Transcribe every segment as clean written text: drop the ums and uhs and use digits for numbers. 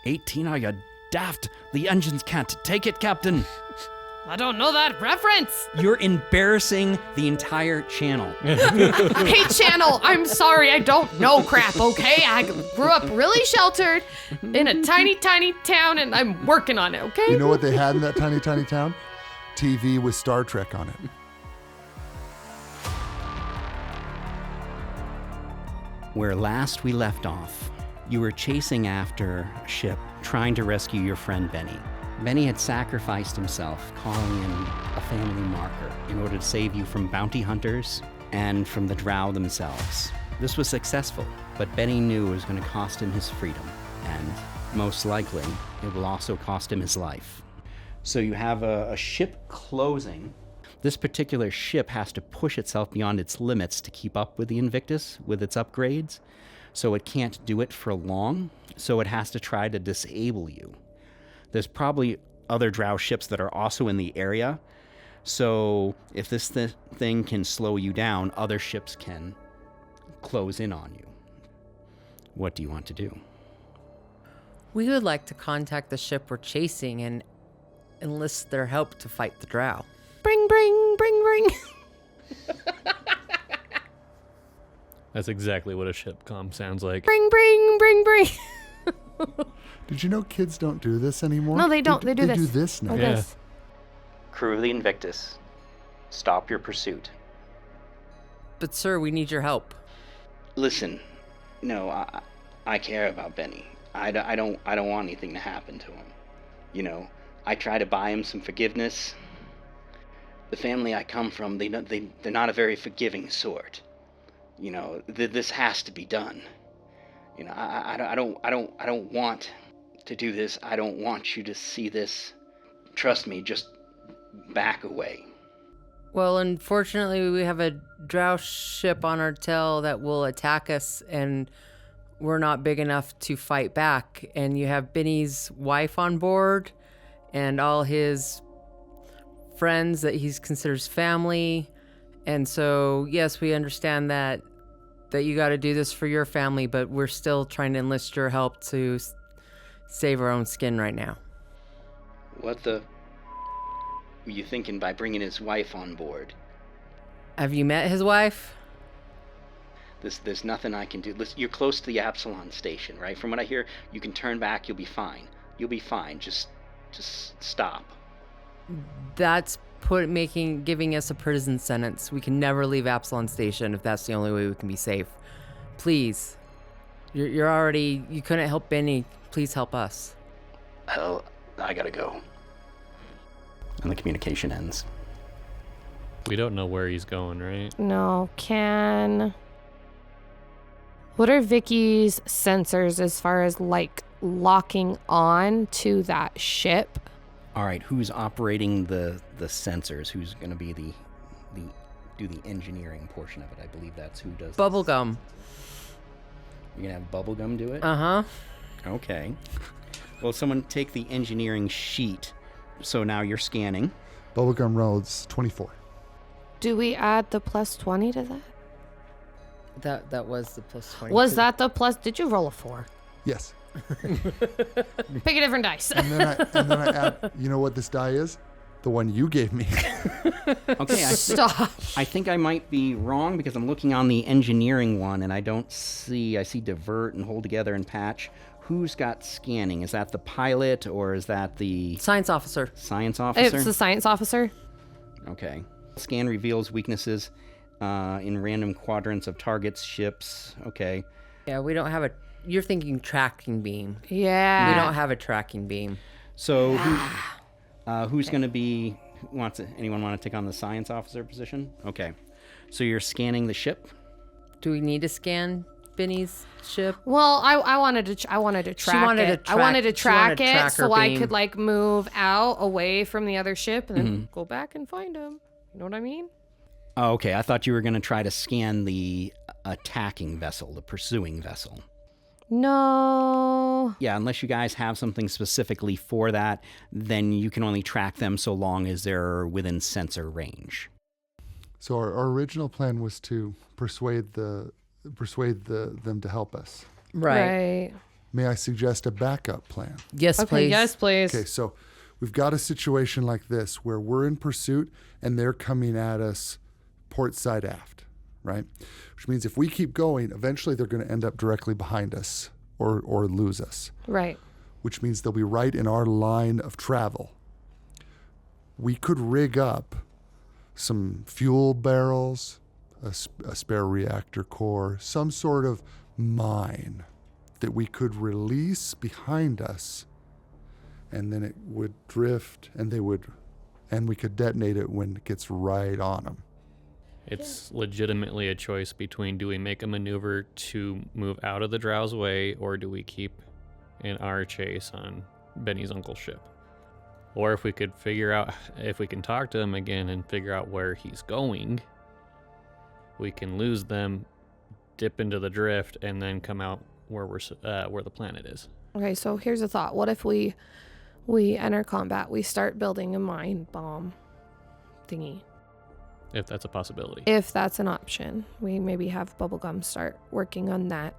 18? Are you daft? The engines can't take it, Captain. I don't know that reference. You're embarrassing the entire channel. Hey, channel, I'm sorry. I don't know crap, okay? I grew up really sheltered in a tiny, tiny town, and I'm working on it, okay? You know what they had in that tiny, tiny town? TV with Star Trek on it. Where last we left off, you were chasing after a ship, trying to rescue your friend Benny. Benny had sacrificed himself, calling in a family marker in order to save you from bounty hunters and from the drow themselves. This was successful, but Benny knew it was going to cost him his freedom, and most likely, it will also cost him his life. So you have a ship closing. This particular ship has to push itself beyond its limits to keep up with the Invictus, with its upgrades, so it can't do it for long, so it has to try to disable you. There's probably other drow ships that are also in the area, so if this thing can slow you down, other ships can close in on you. What do you want to do? We would like to contact the ship we're chasing and enlist their help to fight the drow. Bring, bring, bring, bring. That's exactly what a ship comm sounds like. Bring, bring, bring, bring. Did you know kids don't do this anymore? No, they don't. They do this. They do this now. Like Yeah. this. Crew of the Invictus, stop your pursuit. But sir, we need your help. Listen, no, I care about Benny. I don't want anything to happen to him. You know, I try to buy him some forgiveness. The family I come from, they're not a very forgiving sort. You know, this has to be done. You know, I don't want to do this. I don't want you to see this. Trust me, just back away. Well, unfortunately, we have a drow ship on our tail that will attack us, and we're not big enough to fight back. And you have Benny's wife on board and all his friends that he considers family. And so, yes, we understand that you got to do this for your family, but we're still trying to enlist your help to save our own skin right now. What the were you thinking by bringing his wife on board? Have you met his wife? There's nothing I can do. Listen, you're close to the Absalon station, right? From what I hear, you can turn back. You'll be fine. You'll be fine. Just stop. That's giving us a prison sentence. We can never leave Absalon Station if that's the only way we can be safe. Please, you couldn't help Benny. Please help us. Hell, I gotta go. And the communication ends. We don't know where he's going, right? No, what are Vicky's sensors as far as like locking on to that ship? All right, who's operating the sensors? Who's going to be do the engineering portion of it? I believe that's who does Bubblegum. You're going to have Bubblegum do it? Uh-huh. Okay. Well, someone take the engineering sheet. So now you're scanning. Bubblegum rolls 24. Do we add the plus 20 to that? That was the plus 20. Was that the plus? Did you roll a 4? Yes. Pick a different dice. And then I add, you know what this die is? The one you gave me. Okay, Stop. I think I might be wrong because I'm looking on the engineering one and I see divert and hold together and patch. Who's got scanning? Is that the pilot or is that the Science officer. Science officer? It's the science officer. Okay. Scan reveals weaknesses in random quadrants of targets, ships. Okay. Yeah, we don't have you're thinking tracking beam. Yeah. We don't have a tracking beam. So who's going to be... Anyone want to take on the science officer position? Okay. So you're scanning the ship? Do we need to scan Benny's ship? Well, I wanted to track it. I wanted to track it so I could like move out away from the other ship and then go back and find him. You know what I mean? Oh, okay. I thought you were going to try to scan the attacking vessel, the pursuing vessel. No. Yeah, unless you guys have something specifically for that, then you can only track them so long as they're within sensor range. So our original plan was to persuade them to help us. Right. May I suggest a backup plan? Yes, Okay, please. yes, please. Okay, so we've got a situation like this where we're in pursuit and they're coming at us port side aft, right? Which means if we keep going, eventually they're going to end up directly behind us or lose us. Right. Which means they'll be right in our line of travel. We could rig up some fuel barrels, a spare reactor core, some sort of mine that we could release behind us, and then it would drift, and we could detonate it when it gets right on them. It's legitimately a choice between, do we make a maneuver to move out of the Drow's way, or do we keep in our chase on Benny's uncle's ship? Or if we could figure out, if we can talk to him again and figure out where he's going, we can lose them, dip into the drift, and then come out where the planet is. Okay, so here's a thought. What if we enter combat, we start building a mine bomb thingy? If that's a possibility. If that's an option, we maybe have Bubblegum start working on that.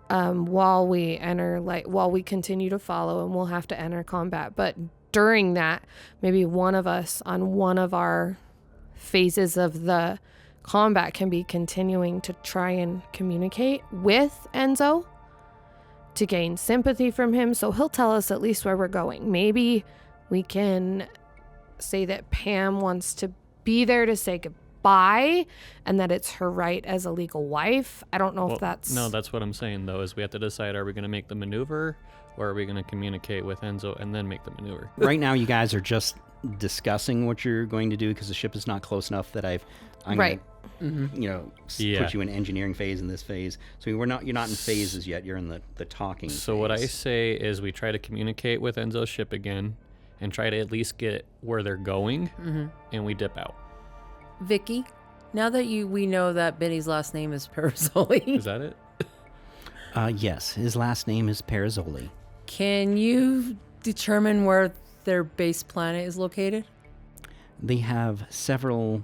While we continue to follow, and we'll have to enter combat. But during that, maybe one of us on one of our phases of the combat can be continuing to try and communicate with Enzo to gain sympathy from him, so he'll tell us at least where we're going. Maybe we can say that Pam wants to be there to say goodbye and that it's her right as a legal wife. I don't know if that's... No, that's what I'm saying, though, is we have to decide, are we going to make the maneuver, or are we going to communicate with Enzo and then make the maneuver? Right now, you guys are just discussing what you're going to do because the ship is not close enough that I'm right. Gonna, put you in engineering phase in this phase. So you're not in phases yet. You're in the talking phase. So what I say is we try to communicate with Enzo's ship again and try to at least get where they're going, and we dip out. Vicky, now that we know that Benny's last name is Perisoli. Is that it? Yes, his last name is Perisoli. Can you determine where their base planet is located? They have several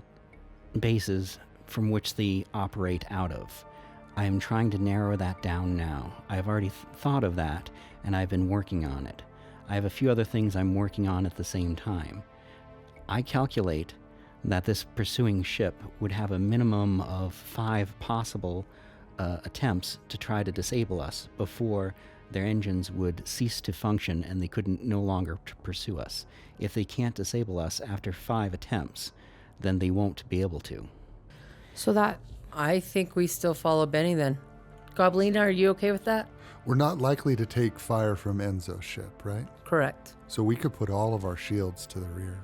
bases from which they operate out of. I am trying to narrow that down now. I've already thought of that, and I've been working on it. I have a few other things I'm working on at the same time. I calculate that this pursuing ship would have a minimum of 5 possible attempts to try to disable us before their engines would cease to function and they couldn't no longer pursue us. If they can't disable us after 5 attempts, then they won't be able to. So that... I think we still follow Benny then. Goblina, are you okay with that? We're not likely to take fire from Enzo's ship, right? Correct. So we could put all of our shields to the rear.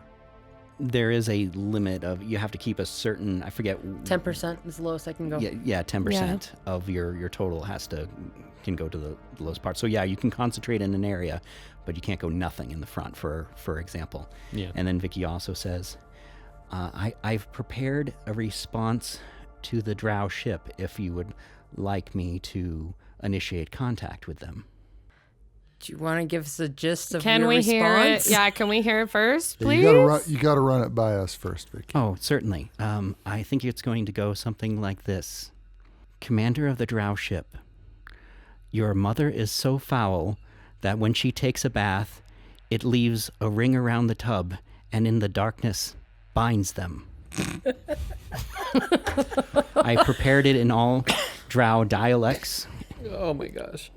There is a limit of, you have to keep a certain, I forget. 10% is the lowest I can go. Yeah, 10% of your total can go to the lowest part. So yeah, you can concentrate in an area, but you can't go nothing in the front, for example. Yeah. And then Vicky also says, I've prepared a response to the Drow ship if you would like me to initiate contact with them. Do you want to give us a gist of Can your we response? hear it? Yeah, can we hear it first, please? You got to run it by us first, Vicky. Oh, certainly. I think it's going to go something like this. Commander of the Drow ship, your mother is so foul that when she takes a bath, it leaves a ring around the tub and in the darkness binds them. I prepared it in all Drow dialects. Oh my gosh.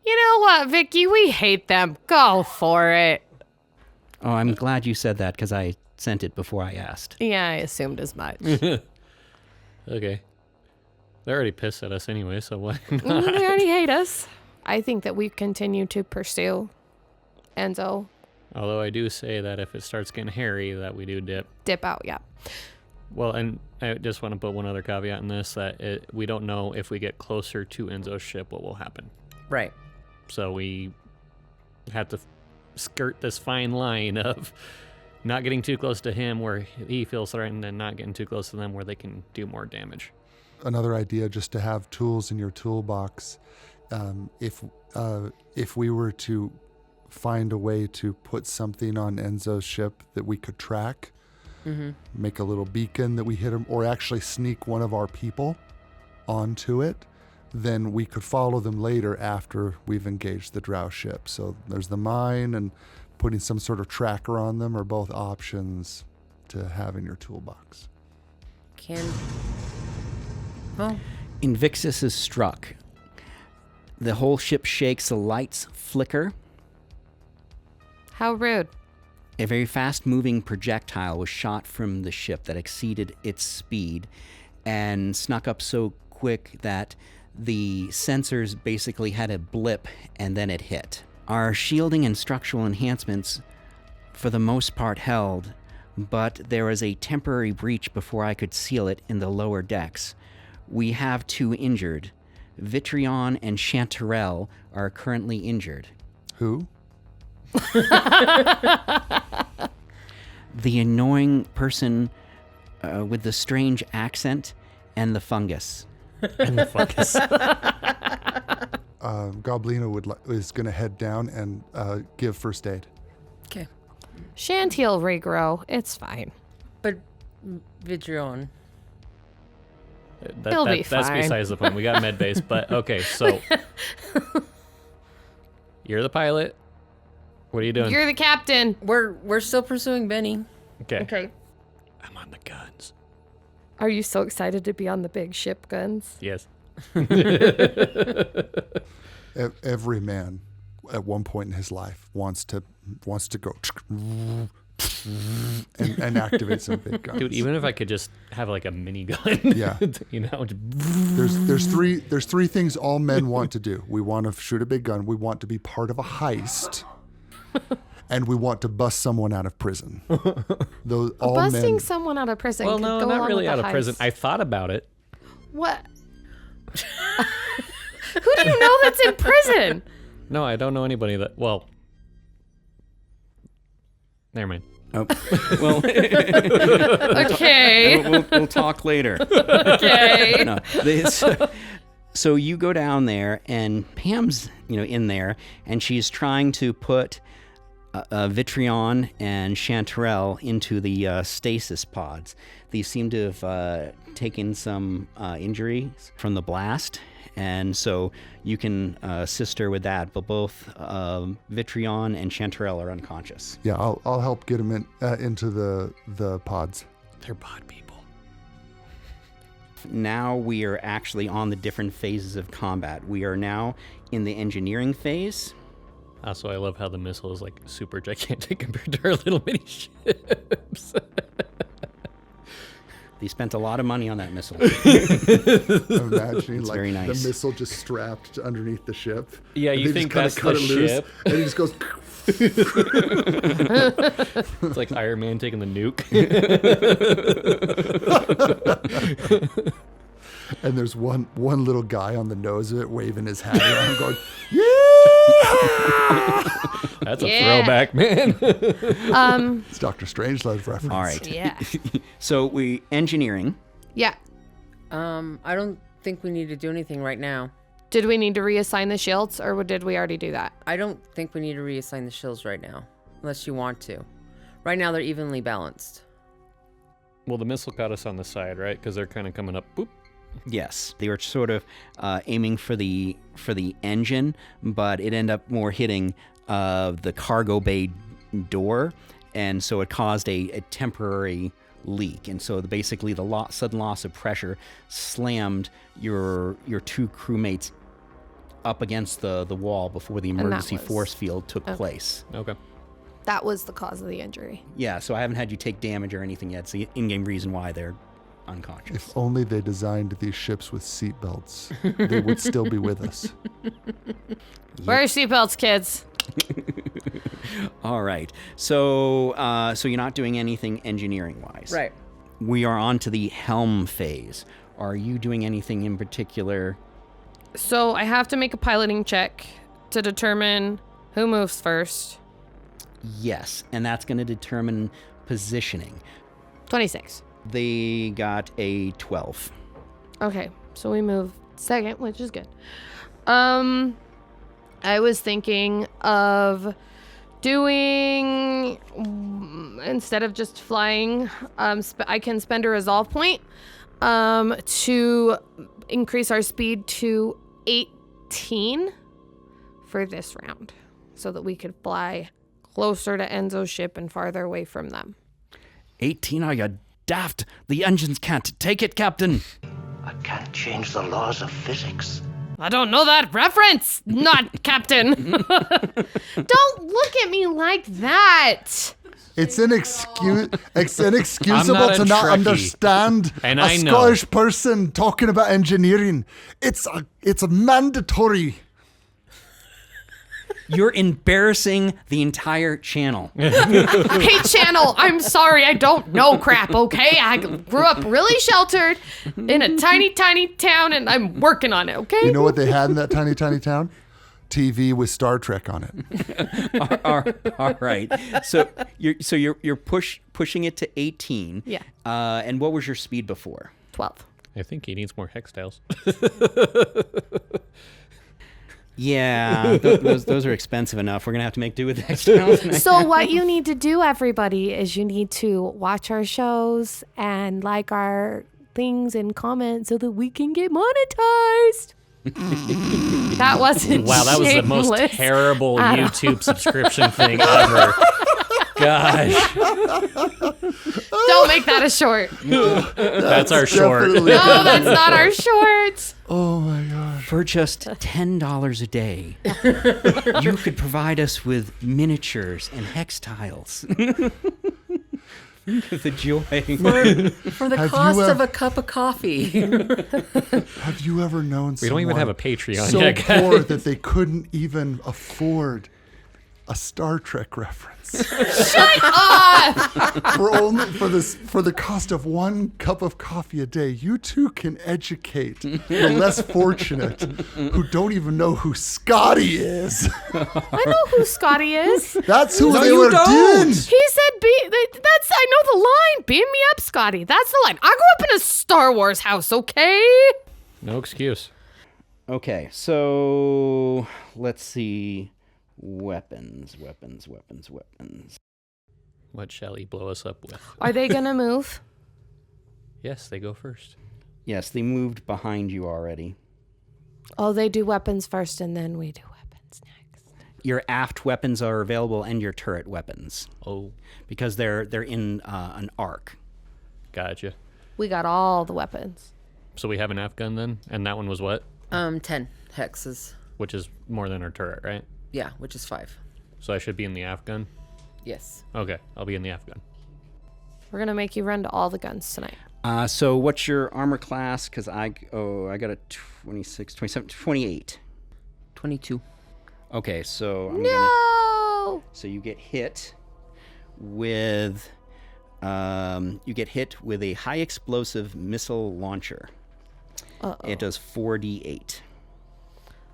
You know what, Vicky? We hate them. Go for it. Oh, I'm glad you said that because I sent it before I asked. Yeah, I assumed as much. Okay. They're already pissed at us anyway, so why not? They already hate us. I think that we continue to pursue Enzo. Although I do say that if it starts getting hairy, that we do dip. Dip out, yeah. Well, and I just want to put one other caveat in this, that we don't know if we get closer to Enzo's ship what will happen. Right. So we have to skirt this fine line of not getting too close to him where he feels threatened and not getting too close to them where they can do more damage. Another idea, just to have tools in your toolbox. If we were to find a way to put something on Enzo's ship that we could track, Mm-hmm. make a little beacon that we hit him, or actually sneak one of our people onto it then we could follow them later after we've engaged the drow ship. So there's the mine, and putting some sort of tracker on them are both options to have in your toolbox. Invictus is struck. The whole ship shakes, the lights flicker. How rude. A very fast-moving projectile was shot from the ship that exceeded its speed and snuck up so quick that the sensors basically had a blip and then it hit. Our shielding and structural enhancements, for the most part, held, but there was a temporary breach before I could seal it in the lower decks. We have 2 injured. Vitrion and Chanterelle are currently injured. Who? The annoying person with the strange accent and the fungus. Goblina is going to head down and give first aid. Okay. Shanty'll regrow. It's fine. But Vidrion. He'll be That's fine. besides the point. We got med base, but okay, so you're the pilot. What are you doing? You're the captain. We're still pursuing Benny. Okay. I'm on the guns. Are you so excited to be on the big ship guns? Yes. Every man at one point in his life wants to go and activate some big guns. Dude, even if I could just have like a minigun. Yeah. You know, There's three things all men want to do. We want to shoot a big gun. We want to be part of a heist. And we want to bust someone out of prison. Those all Busting men. someone out of prison. well, could no, go not along really with out the of prison. heist. I thought about it. What? Who do you know that's in prison? No, I don't know anybody that. Well, never mind. Oh, well, Okay. we'll talk later. Okay. No, so you go down there, and Pam's in there, and she's trying to put Vitrion and Chanterelle into the stasis pods. These seem to have taken some injuries from the blast, and so you can assist her with that. But both Vitrion and Chanterelle are unconscious. Yeah, I'll help get them into the pods. They're pod people. Now we are actually on the different phases of combat. We are now in the engineering phase. Also, I love how the missile is like super gigantic compared to our little mini ships. They spent a lot of money on that missile. I'm imagining like very nice. the missile just strapped underneath the ship. Yeah, and you they think just kinda that's cut the it ship? and he just goes. It's like Iron Man taking the nuke. And there's one little guy on the nose of it waving his hat around, going, "Yeah!" That's a Yeah. throwback, man. It's Dr. Strangelove reference. All right. Yeah. So we engineering. Yeah. I don't think we need to do anything right now. Did we need to reassign the shields, or did we already do that? I don't think we need to reassign the shields right now, unless you want to. Right now, they're evenly balanced. Well, the missile caught us on the side, right? Because they're kind of coming up. Boop. Yes, they were sort of aiming for the engine, but it ended up more hitting the cargo bay door, and so it caused a temporary leak. And so basically, the sudden loss of pressure slammed your 2 crewmates up against the wall before the emergency was- force field took place. Okay. That was the cause of the injury. Yeah, so I haven't had you take damage or anything yet. It's the in-game reason why they're unconscious. If only they designed these ships with seatbelts, they would still be with us. Wear your seatbelts, kids. All right. So you're not doing anything engineering-wise. Right. We are on to the helm phase. Are you doing anything in particular? So I have to make a piloting check to determine who moves first. Yes, and that's going to determine positioning. 26. They got a 12. Okay, so we move second, which is good. I was thinking of doing, instead of just flying, I can spend a resolve point to increase our speed to 18 for this round so that we could fly closer to Enzo's ship and farther away from them. 18, are you daft? The engines can't take it, Captain. I can't change the laws of physics. I don't know that reference, not Captain. Don't look at me like that. It's inexcusable not a to not Trekkie, understand and a I know. Scottish person talking about engineering. It's a mandatory. You're embarrassing the entire channel. Hey, Channel, I'm sorry, I don't know crap, okay? I grew up really sheltered in a tiny, tiny town, and I'm working on it, okay? You know what they had in that tiny, tiny town? TV with Star Trek on it. All right. So you're pushing it to 18. Yeah. And what was your speed before? 12. I think he needs more hex tiles. Yeah, those are expensive enough. We're gonna have to make do with that. So what you need to do, everybody, is you need to watch our shows and like our things and comment so that we can get monetized. That wasn't Wow, that was the most shameless terrible at all. YouTube subscription thing ever. Gosh, Don't make that a short. that's our short. Definitely. No, that's not our shorts. Oh my gosh. For just $10 a day, you could provide us with miniatures and hex tiles. The joy. For the Have cost you of a cup of coffee. Have you ever known We don't even someone have a Patreon so yet, guys. poor that they couldn't even afford a Star Trek reference? For the cost of one cup of coffee a day, you too can educate the less fortunate who don't even know who Scotty is. I know who Scotty is. That's who they you were don't. doing. He said, I know the line. Beam me up, Scotty. That's the line. I grew up in a Star Wars house, okay? No excuse. Okay, so let's see. Weapons. What shall he blow us up with? Are they going to move? Yes, they go first. Yes, they moved behind you already. Oh, they do weapons first and then we do weapons next. Your aft weapons are available and your turret weapons Oh, because they're in an arc. gotcha. We got all the weapons. So we have an F gun then, and that one was what? 10 hexes. Which is more than our turret, right? Yeah, which is 5. So I should be in the AF gun? Yes. Okay, I'll be in the AF gun. We're going to make you run to all the guns tonight. So what's your armor class? Because I got a 26, 27, 28. 22. Okay, so I'm No! so you get hit with a high explosive missile launcher. Uh-oh. It does 4d8.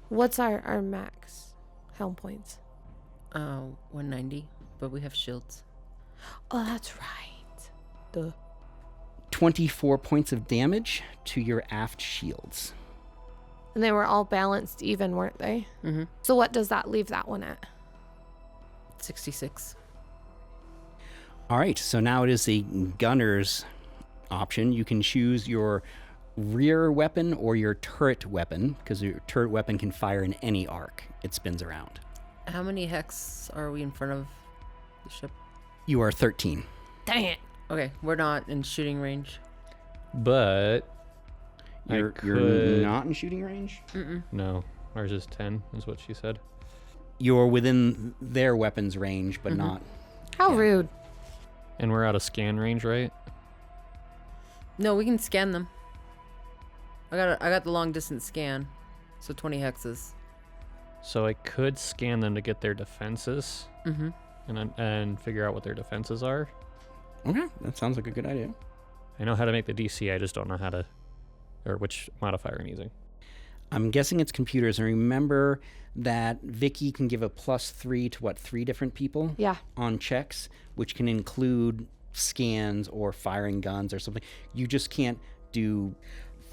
What's our max helm points? 190, but we have shields. Oh, that's right. Duh. 24 points of damage to your aft shields. And they were all balanced even, weren't they? Mm-hmm. So what does that leave that one at? 66. All right, so now it is the gunner's option. You can choose your rear weapon or your turret weapon, because your turret weapon can fire in any arc. It spins around. How many hex are we in front of the ship? You are 13. Dang it. Okay, we're not in shooting range. But You're could- not in shooting range? no, ours is 10, is what she said. You're within their weapons range, but not. How rude. And we're out of scan range, right? No, we can scan them. I got the long distance scan, so 20 hexes. So I could scan them to get their defenses, and figure out what their defenses are. Okay, that sounds like a good idea. I know how to make the DC, I just don't know how to, or which modifier I'm using. I'm guessing it's computers. And remember that Vicky can give a +3 to 3 different people? Yeah. On checks, which can include scans or firing guns or something. You just can't do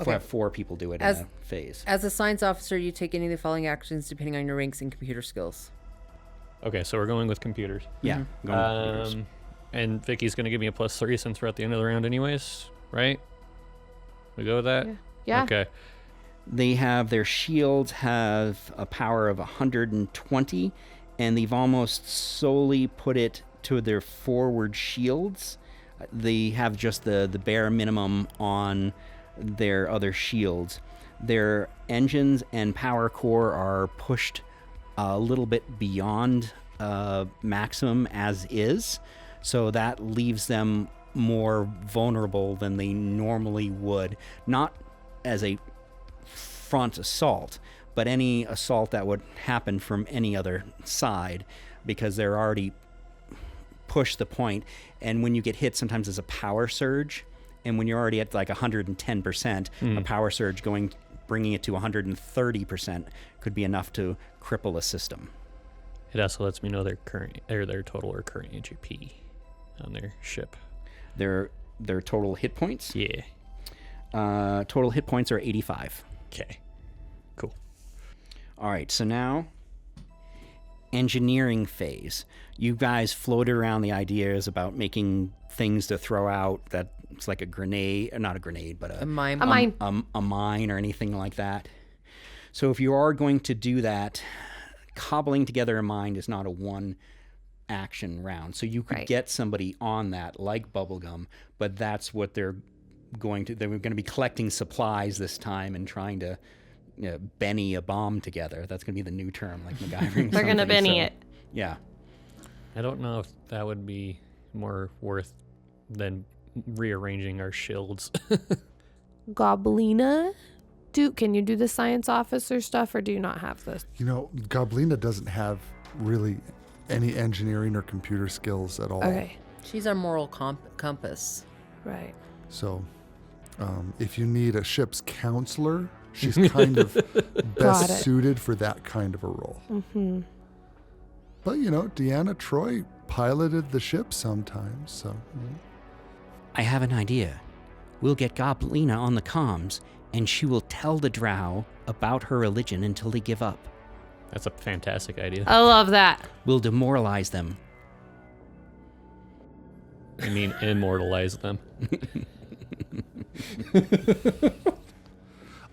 have 4 people do it in a phase. As a science officer, you take any of the following actions depending on your ranks and computer skills. Okay, so we're going with computers. Yeah. Going with computers. And Vicky's going to give me a +3 since we're at the end of the round anyways, right? We go with that? Yeah. Okay. Their shields have a power of 120, and they've almost solely put it to their forward shields. They have just the bare minimum on their other shields. Their engines and power core are pushed a little bit beyond maximum as is, so that leaves them more vulnerable than they normally would. Not as a front assault, but any assault that would happen from any other side, because they're already pushed the point. And when you get hit, sometimes there's a power surge, and when you're already at like 110%, a power surge bringing it to 130% could be enough to cripple a system. It also lets me know their total or current HP on their ship. Their total hit points? Yeah. Total hit points are 85. Okay. Cool. All right, so now engineering phase. You guys floated around the ideas about making things to throw out that's like a grenade, not a grenade, but A mine. a mine or anything like that. So if you are going to do that, cobbling together a mine is not a one action round. So you could get somebody on that like Bubblegum, but that's what they're going to be collecting supplies this time and trying to Benny a bomb together. That's going to be the new term, like MacGyvering. They're going to Benny it. Yeah. I don't know if that would be more worth than rearranging our shields. Goblina? Can you do the science officer stuff, or do you not have this? Goblina doesn't have really any engineering or computer skills at all. Okay. She's our moral compass. Right. So if you need a ship's counselor, she's kind of best suited for that kind of a role. Mm-hmm. But, Deanna Troi piloted the ship sometimes, so... I have an idea. We'll get Goblina on the comms, and she will tell the drow about her religion until they give up. That's a fantastic idea. I love that. We'll demoralize them. I mean, immortalize them.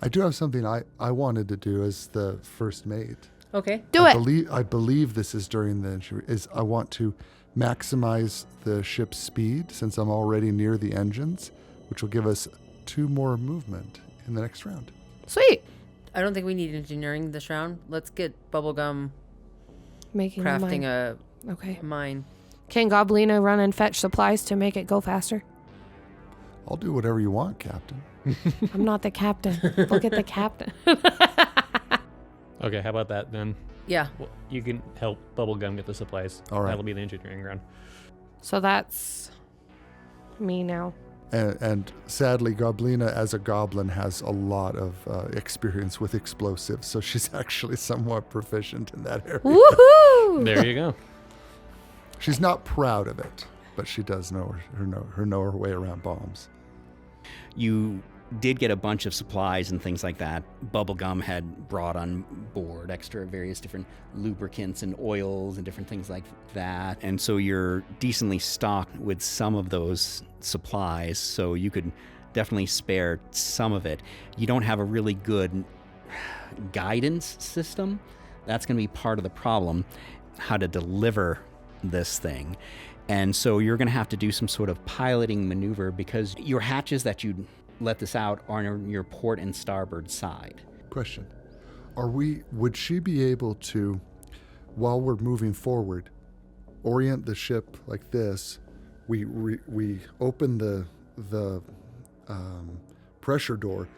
I do have something I wanted to do as the first mate. Okay. Do it. I believe this is during the interview. I want to maximize the ship's speed since I'm already near the engines, which will give us 2 more movement in the next round. Sweet. I don't think we need engineering this round. Let's get Bubblegum Making crafting a a mine. Can Goblina run and fetch supplies to make it go faster? I'll do whatever you want, Captain. I'm not the captain. Look at the captain. Okay, how about that then? Yeah. Well, you can help Bubblegum get the supplies. All right. That'll be the engineering round. So that's me now. And sadly, Goblina, as a goblin, has a lot of experience with explosives, so she's actually somewhat proficient in that area. Woohoo! There you go. She's not proud of it, but she does know her way around bombs. You did get a bunch of supplies and things like that. Bubblegum had brought on board extra various different lubricants and oils and different things like that. And so you're decently stocked with some of those supplies, so you could definitely spare some of it. You don't have a really good guidance system. That's going to be part of the problem, how to deliver this thing. And so you're going to have to do some sort of piloting maneuver, because your hatches that you let this out are on your port and starboard side. Question. Would she be able to, while we're moving forward, orient the ship like this? We open the pressure door,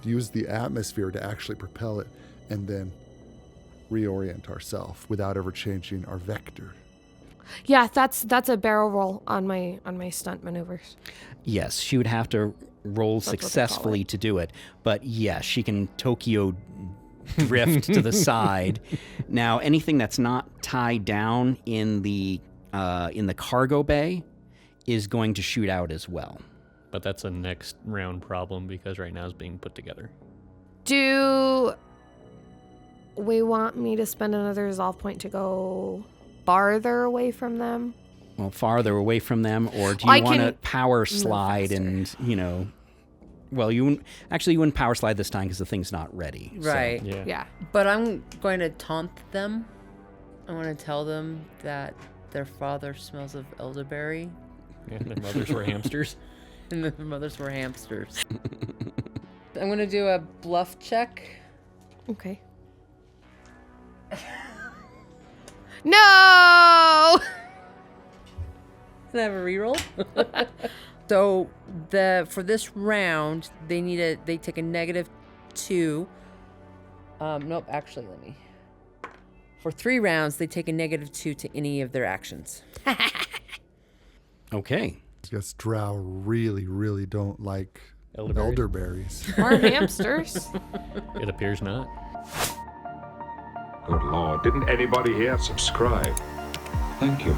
use the atmosphere to actually propel it, and then reorient ourselves without ever changing our vector. Yeah, that's a barrel roll on my stunt maneuvers. Yes, she would have to roll successfully to do it, but yes, she can Tokyo drift to the side. Now, anything that's not tied down in the cargo bay is going to shoot out as well. But that's a next round problem, because right now it's being put together. Do we want me to spend another resolve point to go farther away from them? Well, farther away from them, or do you want to power slide and, Well, you wouldn't power slide this time because the thing's not ready. so- Right. Yeah. Yeah. But I'm going to taunt them. I want to tell them that their father smells of elderberry And their mothers were hamsters. and their mothers were hamsters. I'm going to do a bluff check. Okay. No! Can I have a reroll? So for this round, they take a -2. Nope, actually, let me. For 3 rounds, they take a -2 to any of their actions. Okay. I guess drow really, really don't like Elderberries. elderberries. Or hamsters. It appears not. Good Lord, didn't anybody here subscribe? Thank you.